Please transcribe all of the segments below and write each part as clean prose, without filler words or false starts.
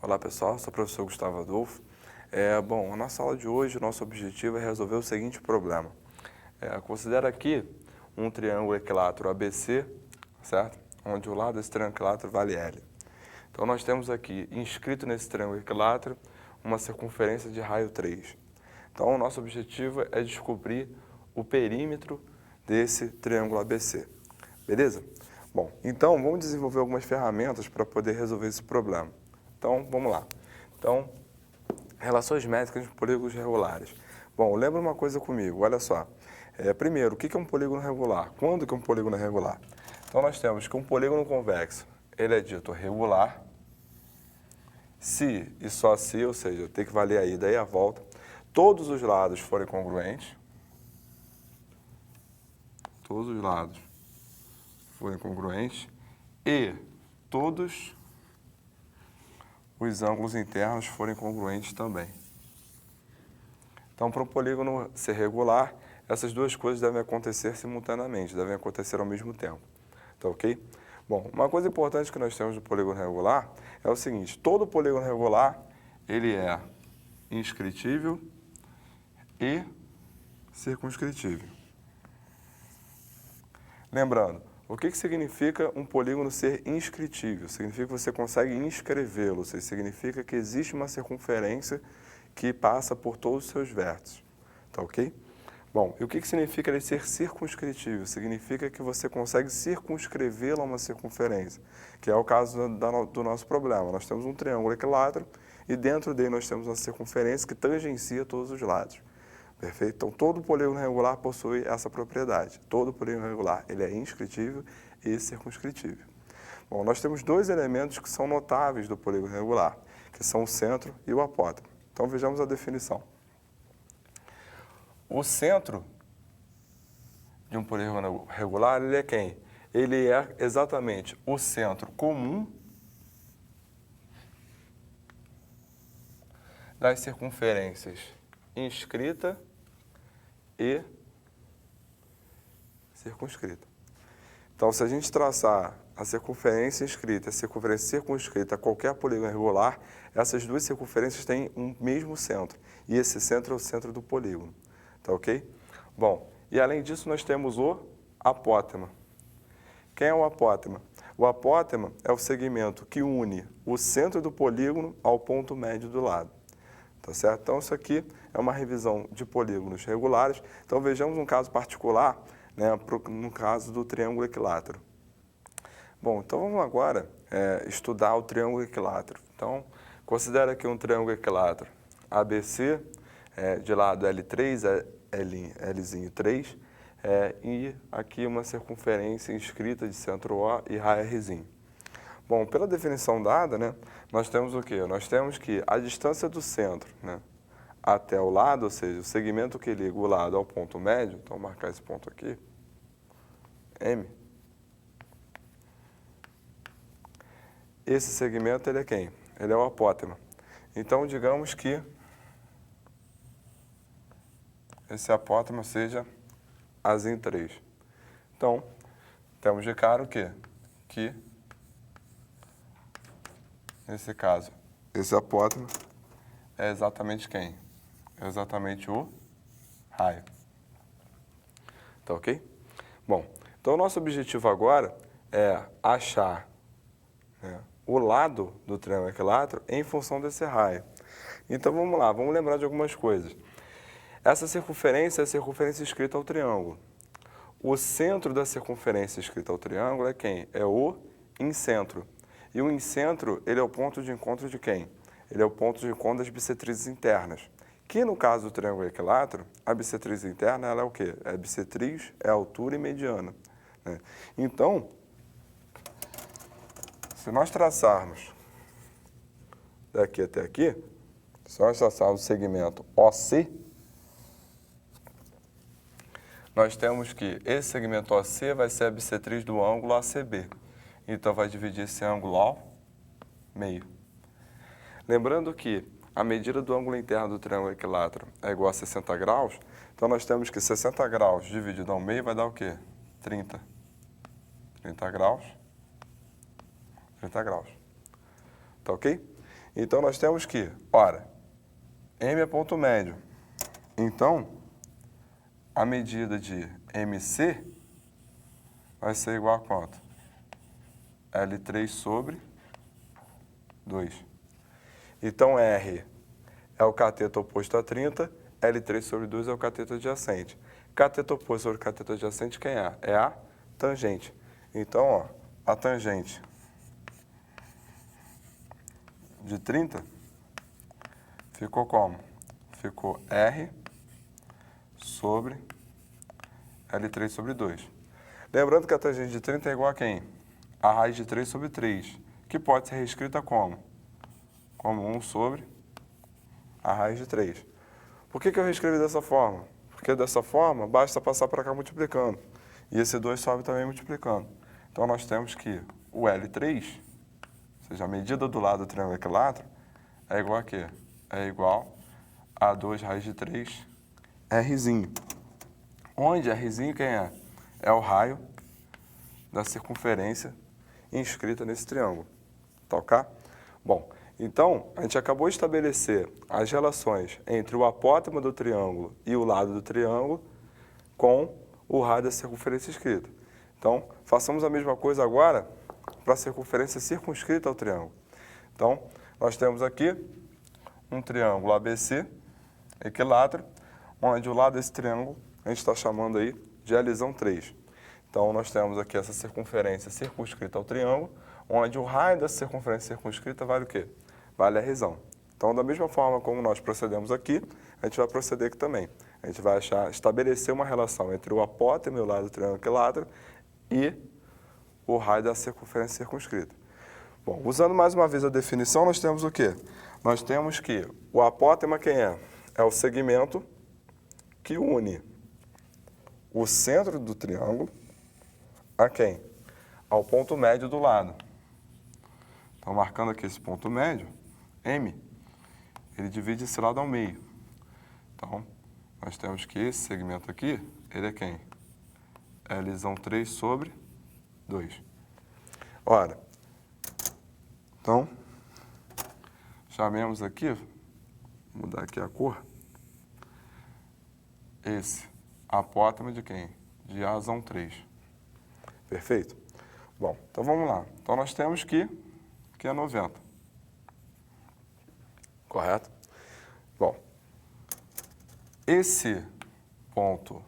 Olá pessoal, sou o professor Gustavo Adolfo. Bom, a nossa aula de hoje, o nosso objetivo é resolver o seguinte problema. Considera aqui um triângulo equilátero ABC, certo? Onde o lado desse triângulo equilátero vale L. Então nós temos aqui, inscrito nesse triângulo equilátero, uma circunferência de raio 3. Então o nosso objetivo é descobrir o perímetro desse triângulo ABC. Beleza? Bom, então vamos desenvolver algumas ferramentas para poder resolver esse problema. Então, vamos lá. Então, relações métricas de polígonos regulares. Bom, lembra uma coisa comigo, olha só. Primeiro, o que é um polígono regular? Quando que um polígono é regular? Então, nós temos que um polígono convexo, ele é dito regular, se e só se, ou seja, tem que valer a ida e a volta, todos os lados forem congruentes, e todos os ângulos internos forem congruentes também. Então, para um polígono ser regular, essas duas coisas devem acontecer simultaneamente, devem acontecer ao mesmo tempo. Tá ok? Bom, uma coisa importante que nós temos do polígono regular é o seguinte: todo polígono regular, ele é inscritível e circunscritível. Lembrando, o que significa um polígono ser inscritível? Significa que você consegue inscrevê-lo, ou seja, significa que existe uma circunferência que passa por todos os seus vértices. Tá ok? Bom, e o que significa ele ser circunscritível? Significa que você consegue circunscrevê-lo a uma circunferência, que é o caso do nosso problema. Nós temos um triângulo equilátero e dentro dele nós temos uma circunferência que tangencia todos os lados. Perfeito? Então, todo polígono regular possui essa propriedade. Todo polígono regular, ele é inscritível e circunscritível. Bom, nós temos dois elementos que são notáveis do polígono regular, que são o centro e o apótema. Então, vejamos a definição. O centro de um polígono regular, ele é quem? Ele é exatamente o centro comum das circunferências inscrita e circunscrita. Então, se a gente traçar a circunferência inscrita e a circunferência circunscrita a qualquer polígono regular, essas duas circunferências têm um mesmo centro. E esse centro é o centro do polígono. Tá ok? Bom, e além disso nós temos o apótema. Quem é o apótema? O apótema é o segmento que une o centro do polígono ao ponto médio do lado. Tá certo? Então, isso aqui é uma revisão de polígonos regulares. Então, vejamos um caso particular, né, no caso do triângulo equilátero. Bom, então vamos agora estudar o triângulo equilátero. Então, considera aqui um triângulo equilátero ABC, de lado L3, Lzinho 3, e aqui uma circunferência inscrita de centro O e raio Rzinho. Bom, pela definição dada, né, nós temos o quê? Nós temos que a distância do centro, né, até o lado, ou seja, o segmento que liga o lado ao ponto médio, então vou marcar esse ponto aqui, M. Esse segmento, ele é quem? Ele é o apótema. Então, digamos que esse apótema seja Azinho 3. Então, temos de cara o quê? Que nesse caso, esse apótema é exatamente quem? É exatamente o raio. Tá ok? Bom, então o nosso objetivo agora é achar, né, o lado do triângulo equilátero em função desse raio. Então vamos lá, vamos lembrar de algumas coisas. Essa circunferência é a circunferência inscrita ao triângulo. O centro da circunferência inscrita ao triângulo é quem? É o incentro. E o incentro, ele é o ponto de encontro de quem? Ele é o ponto de encontro das bissetrizes internas. Que no caso do triângulo equilátero, a bissetriz interna, ela é o quê? A bissetriz é a altura e mediana, né? Então, se nós traçarmos daqui até aqui, se nós traçarmos o segmento OC, nós temos que esse segmento OC vai ser a bissetriz do ângulo ACB. Então, vai dividir esse ângulo ao meio. Lembrando que a medida do ângulo interno do triângulo equilátero é igual a 60 graus, então nós temos que 60 graus dividido ao meio vai dar o quê? 30. 30 graus. 30 graus. Tá ok? Então, nós temos que, ora, M é ponto médio. Então, a medida de MC vai ser igual a quanto? L3 sobre 2. Então, R é o cateto oposto a 30, L3 sobre 2 é o cateto adjacente. Cateto oposto sobre cateto adjacente, quem é? É a tangente. Então, ó, a tangente de 30 ficou como? Ficou R sobre L3 sobre 2. Lembrando que a tangente de 30 é igual a quem? A raiz de 3 sobre 3, que pode ser reescrita como? Como 1 sobre a raiz de 3. Por que eu reescrevi dessa forma? Porque dessa forma, basta passar para cá multiplicando. E esse 2 sobe também multiplicando. Então, nós temos que o L3, ou seja, a medida do lado do triângulo equilátero, é igual a quê? É igual a 2 raiz de 3 Rzinho. Onde Rzinho quem é? É o raio da circunferência inscrita nesse triângulo. Tá ok? Bom, então, a gente acabou de estabelecer as relações entre o apótema do triângulo e o lado do triângulo com o raio da circunferência inscrita. Então, façamos a mesma coisa agora para a circunferência circunscrita ao triângulo. Então, nós temos aqui um triângulo ABC equilátero, onde o lado desse triângulo a gente está chamando aí de Lzão 3. Então, nós temos aqui essa circunferência circunscrita ao triângulo, onde o raio dessa circunferência circunscrita vale o quê? Vale Rzão. Então, da mesma forma como nós procedemos aqui, a gente vai proceder aqui também. A gente vai estabelecer uma relação entre o apótema e o lado do triângulo equilátero e o raio da circunferência circunscrita. Bom, usando mais uma vez a definição, nós temos o quê? Nós temos que o apótema quem é? É o segmento que une o centro do triângulo a quem? Ao ponto médio do lado. Então, marcando aqui esse ponto médio, M, ele divide esse lado ao meio. Então, nós temos que esse segmento aqui, ele é quem? Lzão 3 sobre 2. Ora, então, chamemos aqui, vou mudar aqui a cor, esse apótema de quem? De Azão 3. Perfeito? Bom, então vamos lá. Então, nós temos que é 90. Correto? Bom, esse ponto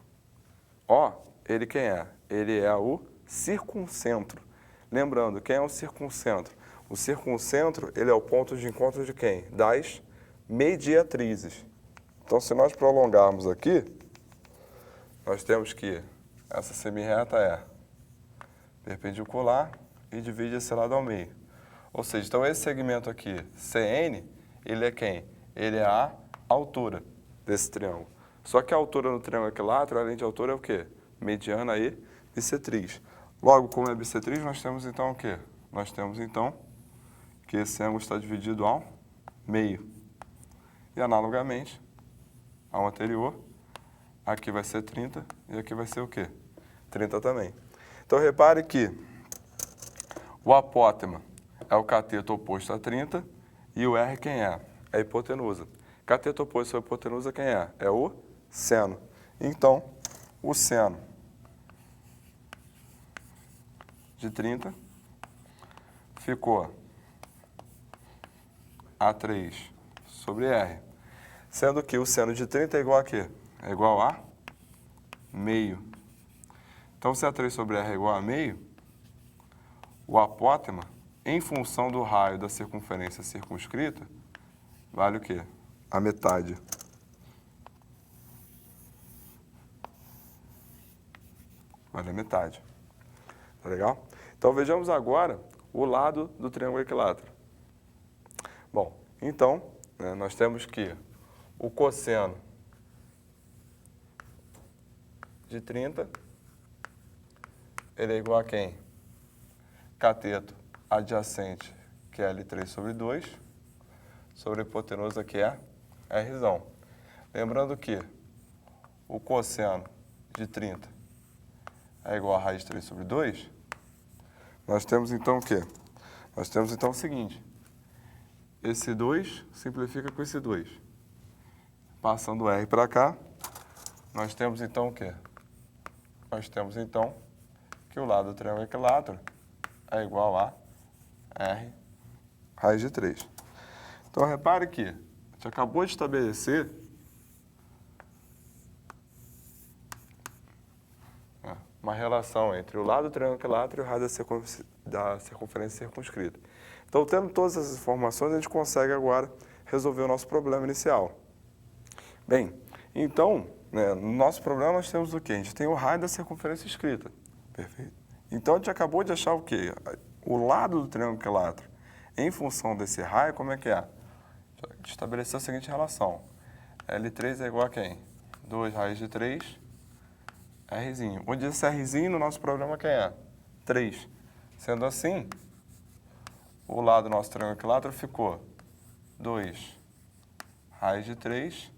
O, ele quem é? Ele é o circuncentro. Lembrando, quem é o circuncentro? O circuncentro, ele é o ponto de encontro de quem? Das mediatrizes. Então, se nós prolongarmos aqui, nós temos que essa semirreta é perpendicular e divide esse lado ao meio. Ou seja, então esse segmento aqui, CN, ele é quem? Ele é a altura desse triângulo. Só que a altura no triângulo equilátero, além de altura, é o quê? Mediana e bissetriz. Logo, como é bissetriz, nós temos então o quê? Nós temos então que esse ângulo está dividido ao meio. E analogamente ao anterior, aqui vai ser 30 e aqui vai ser o quê? 30 também. Então, repare que o apótema é o cateto oposto a 30 e o R quem é? É a hipotenusa. Cateto oposto à hipotenusa quem é? É o seno. Então, o seno de 30 ficou A3 sobre R. Sendo que o seno de 30 é igual a quê? É igual a meio. Então, se A3 sobre R é igual a meio, o apótema, em função do raio da circunferência circunscrita, vale o quê? A metade. Vale a metade. Tá legal? Então, vejamos agora o lado do triângulo equilátero. Bom, então, nós temos que o cosseno de 30, ele é igual a quem? Cateto adjacente, que é L3 sobre 2, sobre a hipotenusa, que é Rzão. Lembrando que o cosseno de 30 é igual a raiz de 3 sobre 2, nós temos então o quê? Nós temos então o seguinte, esse 2 simplifica com esse 2. Passando o R para cá, nós temos então o quê? Nós temos então que o lado do triângulo equilátero é igual a R raiz de 3. Então, repare que a gente acabou de estabelecer uma relação entre o lado do triângulo equilátero e o raio da circunferência circunscrita. Então, tendo todas essas informações, a gente consegue agora resolver o nosso problema inicial. Bem, então, no nosso problema nós temos o quê? A gente tem o raio da circunferência escrita. Perfeito. Então, a gente acabou de achar o quê? O lado do triângulo equilátero em função desse raio, como é que é? A gente estabeleceu a seguinte relação. L3 é igual a quem? 2 raiz de 3, Rzinho. Onde esse Rzinho no nosso problema quem é? 3. Sendo assim, o lado do nosso triângulo equilátero ficou 2 raiz de 3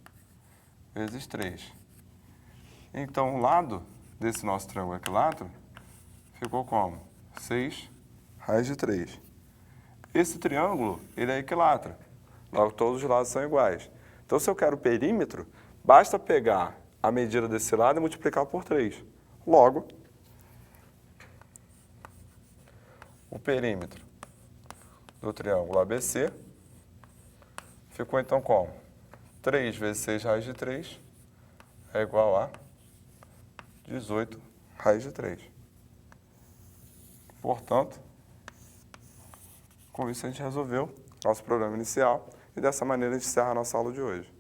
vezes 3. Então, o lado desse nosso triângulo equilátero ficou como? 6 raiz de 3. Esse triângulo, ele é equilátero. Logo, todos os lados são iguais. Então, se eu quero o perímetro, basta pegar a medida desse lado e multiplicar por 3. Logo, o perímetro do triângulo ABC ficou então como? 3 vezes 6 raiz de 3 é igual a 18 raiz de 3. Portanto, com isso a gente resolveu nosso problema inicial e dessa maneira a gente encerra a nossa aula de hoje.